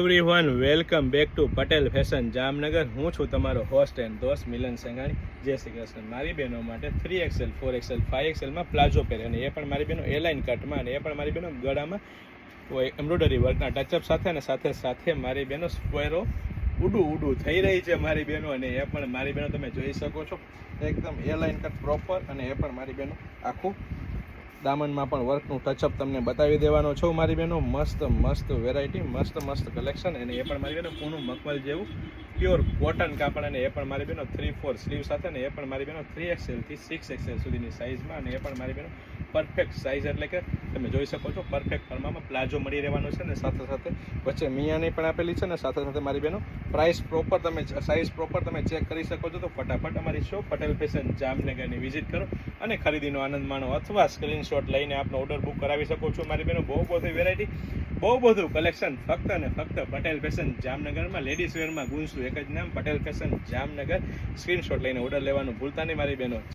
Everyone welcome back to Patel fashion Jamnagar. હું છું તમારો હોસ્ટ એન્ડ દોસ્ત મિલન સંઘાણી। જય શ્રી કૃષ્ણ। મારી બહેનો માટે 3XL 4XL 5XL માં પ્લાઝો પહેરે અને એ પણ મારી બહેનો એલાઇન કટમાં અને એ પણ મારી બહેનો ગળામાં એમ્બ્રોઇડરી વર્કના ટચઅપ સાથે અને સાથે સાથે મારી બહેનો સ્ક્વેરો ઉડું થઈ રહી છે મારી બહેનો, અને એ પણ મારી બહેનો તમે જોઈ શકો છો એકદમ એલાઇન કટ પ્રોપર, અને એ પણ મારી બહેનો આખું દામનમાં પણ વર્કનું ટચઅપ તમને બતાવી દેવાનો છું મારી બહેનો। મસ્ત વેરાયટી, મસ્ત કલેક્શન, અને એ પણ મારી બહેનો પૂનું મખમલ જેવું પ્યોર કોટન કાપડ, અને એ પણ મારી બહેનો 3/4 સ્લીવ સાથે, અને એ પણ મારી બહેનો 3XL થી 6XL સુધીની સાઇઝમાં, અને એ પણ મારી બહેનો પરફેક્ટ સાઇઝ એટલે કે તમે જોઈ શકો છો પરફેક્ટ ફર્મામાં પ્લાઝો મળી રહેવાનો છે, અને સાથે સાથે વચ્ચે મિયાની પણ આપેલી છે, અને સાથે સાથે મારી બહેનો પ્રાઇસ પ્રોપર તમે સાઇઝ પ્રોપર તમે ચેક કરી શકો છો। તો ફટાફટ અમારી શોપ પટેલ ફેશન જામનગરની વિઝિટ કરો અને ખરીદીનો આનંદ માણો, અથવા સ્ક્રીનશોટ લઈને આપનો ઓર્ડર બુક કરાવી શકો છો મારી બહેનો। બહુ બધી વેરાયટી, બહુ બધું કલેક્શન ફક્ત અને ફક્ત પટેલ ફેશન જામનગરમાં લેડીઝ વેરમાં ગુંજતું એક જ નામ પટેલ ફેશન જામનગર। સ્ક્રીનશોટ લઈને ઓર્ડર લેવાનું ભૂલતા નહીં મારી બહેનો।